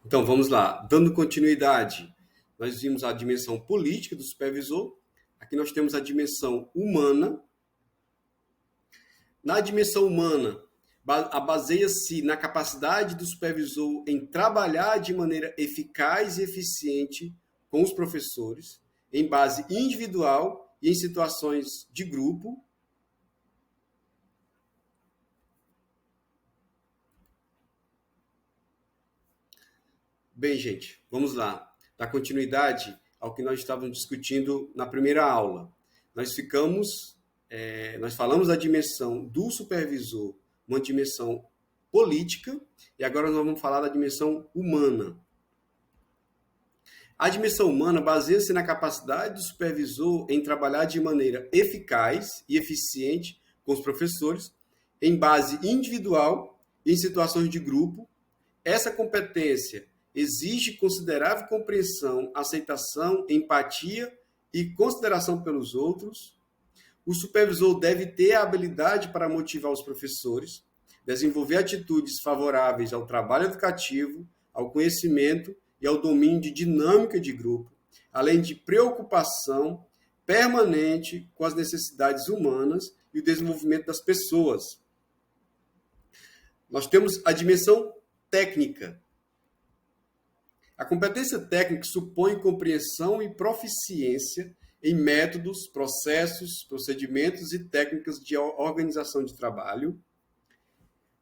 Então, vamos lá. Dando continuidade, nós vimos a dimensão política do supervisor. Aqui nós temos a dimensão humana. Na dimensão humana, baseia-se na capacidade do supervisor em trabalhar de maneira eficaz e eficiente com os professores, em base individual e em situações de grupo. Bem, gente, vamos lá. Dar continuidade ao que nós estávamos discutindo na primeira aula. Nós falamos da dimensão do supervisor, uma dimensão política, e agora nós vamos falar da dimensão humana. A dimensão humana baseia-se na capacidade do supervisor em trabalhar de maneira eficaz e eficiente com os professores, em base individual e em situações de grupo. Essa competência exige considerável compreensão, aceitação, empatia e consideração pelos outros. O supervisor deve ter a habilidade para motivar os professores, desenvolver atitudes favoráveis ao trabalho educativo, ao conhecimento e ao domínio de dinâmica de grupo, além de preocupação permanente com as necessidades humanas e o desenvolvimento das pessoas. Nós temos a dimensão técnica. A competência técnica supõe compreensão e proficiência em métodos, processos, procedimentos e técnicas de organização de trabalho.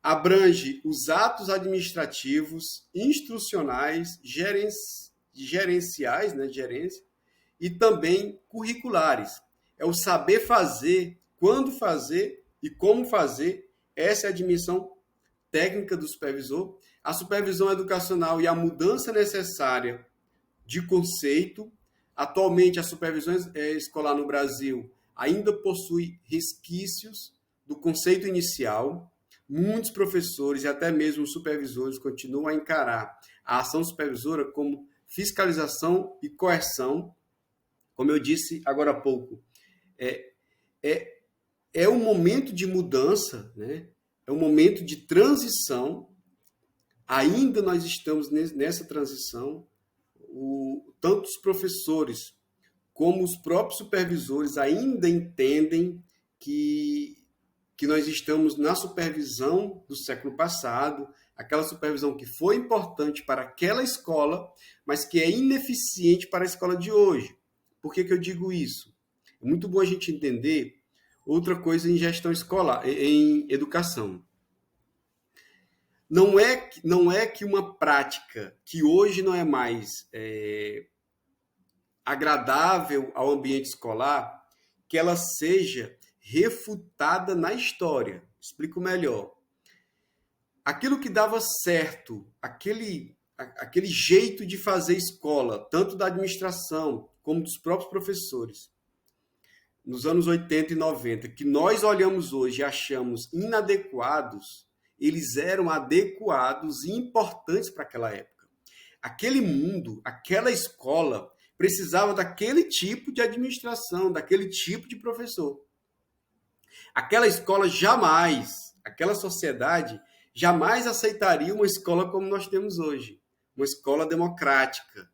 Abrange os atos administrativos, instrucionais, gerenciais, gerência, e também curriculares. É o saber fazer, quando fazer e como fazer. Essa é a dimensão técnica do supervisor. A supervisão educacional e a mudança necessária de conceito. Atualmente, a supervisão escolar no Brasil ainda possui resquícios do conceito inicial. Muitos professores e até mesmo supervisores continuam a encarar a ação supervisora como fiscalização e coerção. Como eu disse agora há pouco, é um momento de mudança, né? É um momento de transição. Ainda nós estamos nessa transição. Tanto os professores como os próprios supervisores ainda entendem que nós estamos na supervisão do século passado, aquela supervisão que foi importante para aquela escola, mas que é ineficiente para a escola de hoje. Por que eu digo isso? É muito bom a gente entender outra coisa em gestão escolar, em educação. Não é que uma prática que hoje não é mais agradável ao ambiente escolar, que ela seja refutada na história. Explico melhor. Aquilo que dava certo, aquele jeito de fazer escola, tanto da administração como dos próprios professores, nos anos 80 e 90, que nós olhamos hoje e achamos inadequados, eles eram adequados e importantes para aquela época. Aquele mundo, aquela escola, precisava daquele tipo de administração, daquele tipo de professor. Aquela escola jamais, aquela sociedade jamais aceitaria uma escola como nós temos hoje, uma escola democrática,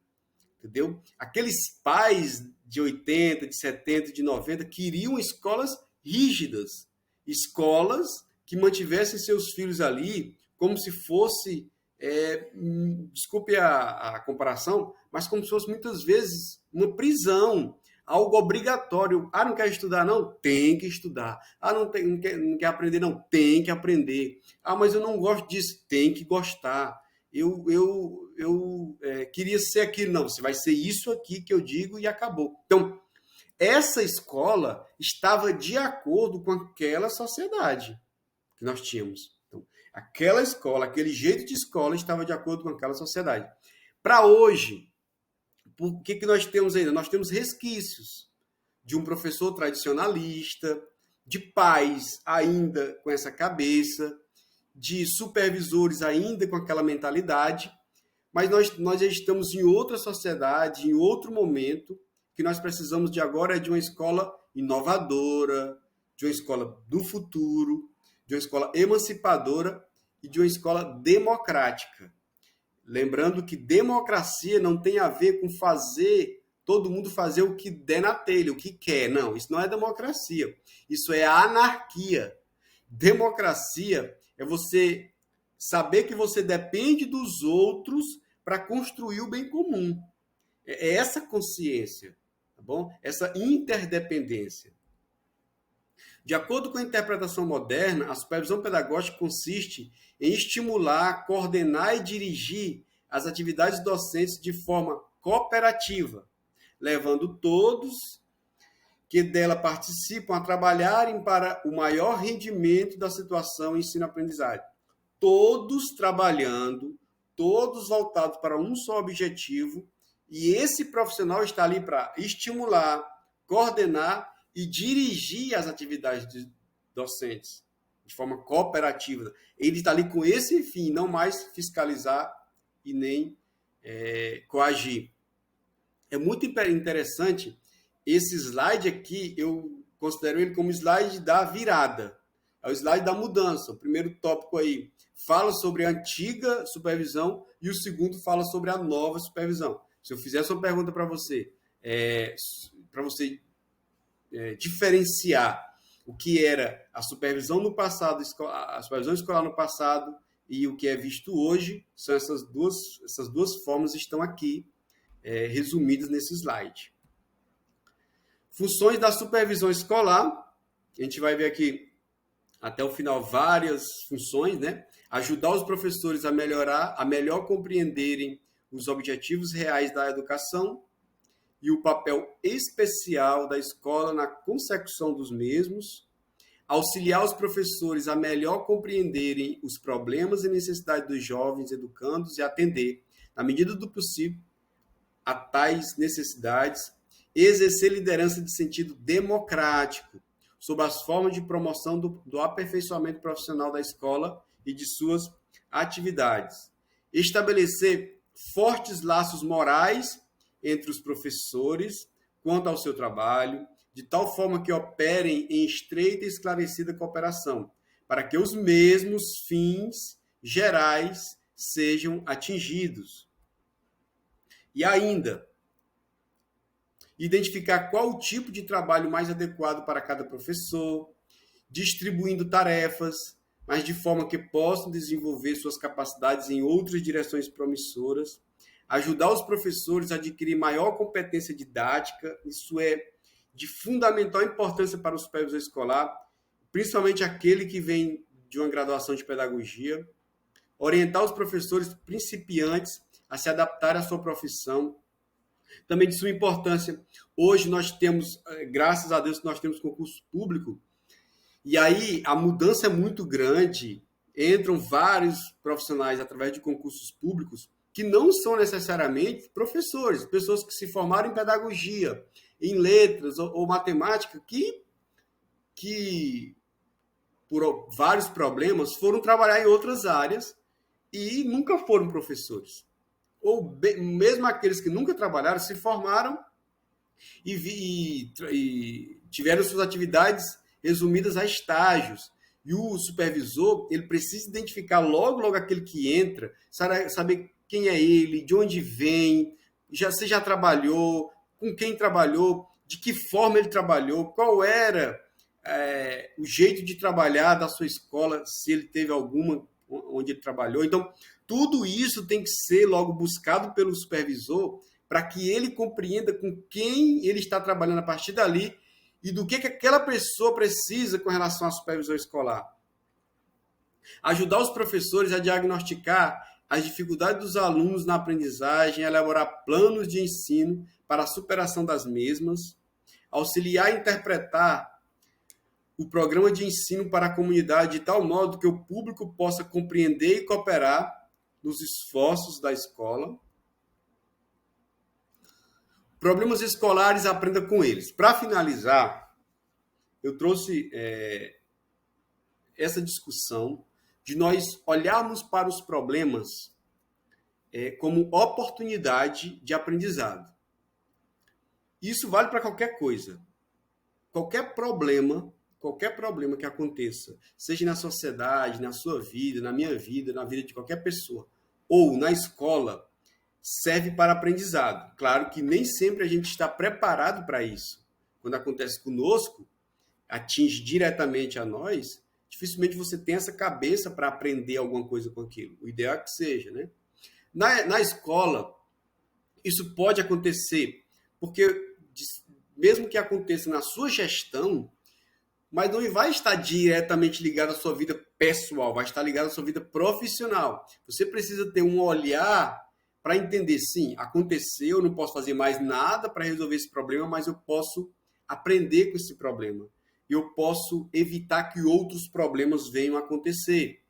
entendeu? Aqueles pais de 80, de 70, de 90 queriam escolas rígidas, escolas que mantivessem seus filhos ali como se fosse, desculpe a comparação, mas como se fosse muitas vezes uma prisão, algo obrigatório. Ah, não quer estudar? Não? Tem que estudar. Ah, não quer aprender? Não, tem que aprender. Ah, mas eu não gosto disso. Tem que gostar. Eu queria ser aquilo. Não, você vai ser isso aqui que eu digo e acabou. Então, essa escola estava de acordo com aquela sociedade que nós tínhamos. Então, aquela escola, aquele jeito de escola estava de acordo com aquela sociedade. Para hoje, o que nós temos ainda? Nós temos resquícios de um professor tradicionalista, de pais ainda com essa cabeça, de supervisores ainda com aquela mentalidade, mas nós já estamos em outra sociedade, em outro momento, que nós precisamos de agora de uma escola inovadora, de uma escola do futuro, de uma escola emancipadora e de uma escola democrática. Lembrando que democracia não tem a ver com fazer todo mundo fazer o que der na telha, o que quer. Não, isso não é democracia. Isso é anarquia. Democracia é você saber que você depende dos outros para construir o bem comum. É essa consciência, tá bom? Essa interdependência. De acordo com a interpretação moderna, a supervisão pedagógica consiste em estimular, coordenar e dirigir as atividades docentes de forma cooperativa, levando todos que dela participam a trabalharem para o maior rendimento da situação ensino-aprendizagem. Todos trabalhando, todos voltados para um só objetivo, e esse profissional está ali para estimular, coordenar e dirigir as atividades docentes de forma cooperativa. Ele está ali com esse fim, não mais fiscalizar e nem coagir. É muito interessante esse slide aqui, eu considero ele como slide da virada. É o slide da mudança. O primeiro tópico aí fala sobre a antiga supervisão e o segundo fala sobre a nova supervisão. Se eu fizesse uma pergunta para você diferenciar o que era a supervisão no passado, a supervisão escolar no passado e o que é visto hoje, são essas duas formas estão aqui resumidas nesse slide. Funções da supervisão escolar, a gente vai ver aqui até o final várias funções, né? Ajudar os professores a melhor compreenderem os objetivos reais da educação e o papel especial da escola na consecução dos mesmos, auxiliar os professores a melhor compreenderem os problemas e necessidades dos jovens educandos e atender, na medida do possível, a tais necessidades, exercer liderança de sentido democrático sob as formas de promoção do aperfeiçoamento profissional da escola e de suas atividades, estabelecer fortes laços morais entre os professores quanto ao seu trabalho, de tal forma que operem em estreita e esclarecida cooperação, para que os mesmos fins gerais sejam atingidos. E ainda, identificar qual o tipo de trabalho mais adequado para cada professor, distribuindo tarefas, mas de forma que possam desenvolver suas capacidades em outras direções promissoras, ajudar os professores a adquirir maior competência didática, isso é de fundamental importância para o supervisor escolar, principalmente aquele que vem de uma graduação de pedagogia, orientar os professores principiantes a se adaptar à sua profissão, também de sua importância. Hoje nós temos, graças a Deus, nós temos concurso público, e aí a mudança é muito grande, entram vários profissionais através de concursos públicos que não são necessariamente professores, pessoas que se formaram em pedagogia, em letras ou matemática, que por vários problemas foram trabalhar em outras áreas e nunca foram professores. Ou mesmo aqueles que nunca trabalharam se formaram e tiveram suas atividades resumidas a estágios. E o supervisor, ele precisa identificar logo aquele que entra, saber quem é ele, de onde vem, se já trabalhou, com quem trabalhou, de que forma ele trabalhou, qual era o jeito de trabalhar da sua escola, se ele teve alguma onde ele trabalhou. Então, tudo isso tem que ser logo buscado pelo supervisor para que ele compreenda com quem ele está trabalhando a partir dali e do que aquela pessoa precisa com relação à supervisão escolar. Ajudar os professores a diagnosticar as dificuldades dos alunos na aprendizagem, elaborar planos de ensino para a superação das mesmas, auxiliar a interpretar o programa de ensino para a comunidade de tal modo que o público possa compreender e cooperar nos esforços da escola. Problemas escolares, aprenda com eles. Para finalizar, eu trouxe essa discussão de nós olharmos para os problemas como oportunidade de aprendizado. Isso vale para qualquer coisa. Qualquer problema que aconteça, seja na sociedade, na sua vida, na minha vida, na vida de qualquer pessoa, ou na escola serve para aprendizado. Claro que nem sempre a gente está preparado para isso. Quando acontece conosco, atinge diretamente a nós, dificilmente você tem essa cabeça para aprender alguma coisa com aquilo. O ideal é que seja, né? Na escola, isso pode acontecer, porque mesmo que aconteça na sua gestão, mas não vai estar diretamente ligado à sua vida pessoal, vai estar ligado à sua vida profissional. Você precisa ter um olhar para entender, sim, aconteceu, eu não posso fazer mais nada para resolver esse problema, mas eu posso aprender com esse problema. Eu posso evitar que outros problemas venham a acontecer.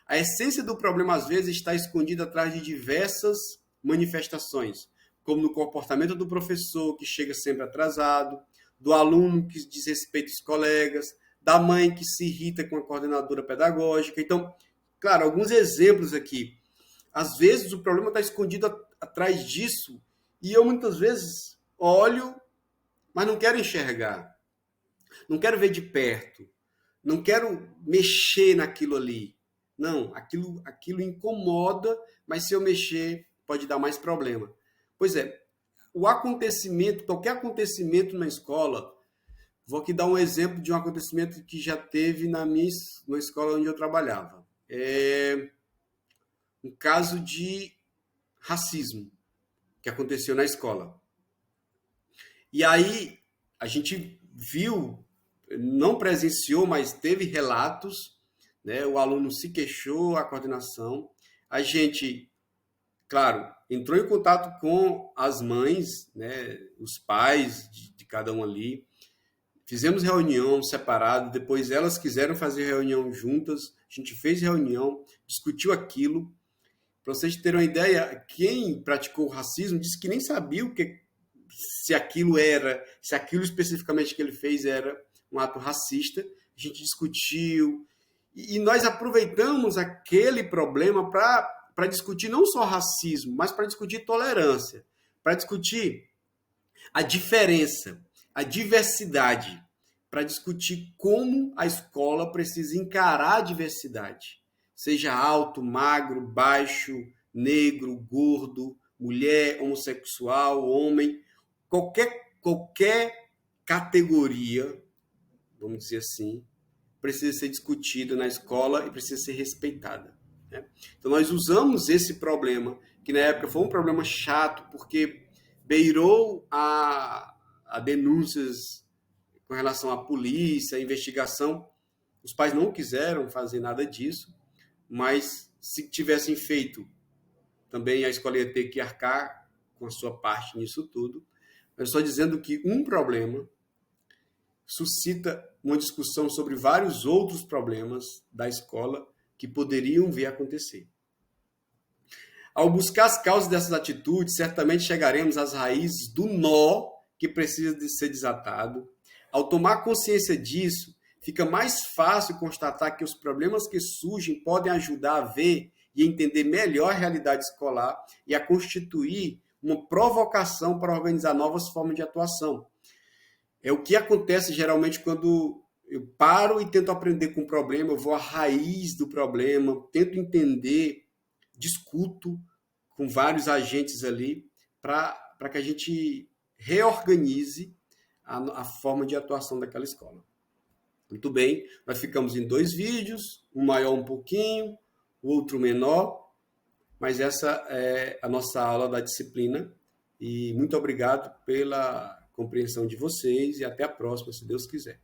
A essência do problema, às vezes, está escondida atrás de diversas manifestações, como no comportamento do professor, que chega sempre atrasado, do aluno que desrespeita os colegas, da mãe que se irrita com a coordenadora pedagógica. Então, claro, alguns exemplos aqui. Às vezes o problema está escondido atrás disso e eu muitas vezes olho, mas não quero enxergar, não quero ver de perto, não quero mexer naquilo ali. Não, aquilo incomoda, mas se eu mexer pode dar mais problema. Pois é, o acontecimento, qualquer acontecimento na escola, vou aqui dar um exemplo de um acontecimento que já teve na escola onde eu trabalhava. Um caso de racismo que aconteceu na escola. E aí a gente viu, não presenciou, mas teve relatos, né? O aluno se queixou, a coordenação. A gente, claro, entrou em contato com as mães, né? Os pais de cada um ali. Fizemos reunião separada, depois elas quiseram fazer reunião juntas, a gente fez reunião, discutiu aquilo. Para vocês terem uma ideia, quem praticou o racismo disse que nem sabia se aquilo especificamente que ele fez era um ato racista. A gente discutiu e nós aproveitamos aquele problema para discutir não só racismo, mas para discutir tolerância, para discutir a diferença, a diversidade, para discutir como a escola precisa encarar a diversidade. Seja alto, magro, baixo, negro, gordo, mulher, homossexual, homem, qualquer categoria, vamos dizer assim, precisa ser discutida na escola e precisa ser respeitada, né? Então nós usamos esse problema, que na época foi um problema chato, porque beirou a denúncias com relação à polícia, à investigação. Os pais não quiseram fazer nada disso, mas se tivessem feito, também a escola ia ter que arcar com a sua parte nisso tudo. Eu estou dizendo que um problema suscita uma discussão sobre vários outros problemas da escola que poderiam vir a acontecer. Ao buscar as causas dessas atitudes, certamente chegaremos às raízes do nó que precisa de ser desatado. Ao tomar consciência disso, fica mais fácil constatar que os problemas que surgem podem ajudar a ver e entender melhor a realidade escolar e a constituir uma provocação para organizar novas formas de atuação. É o que acontece geralmente quando eu paro e tento aprender com o problema, eu vou à raiz do problema, tento entender, discuto com vários agentes ali para que a gente reorganize a forma de atuação daquela escola. Muito bem, nós ficamos em 2 vídeos, um maior um pouquinho, o outro menor, mas essa é a nossa aula da disciplina e muito obrigado pela compreensão de vocês e até a próxima, se Deus quiser.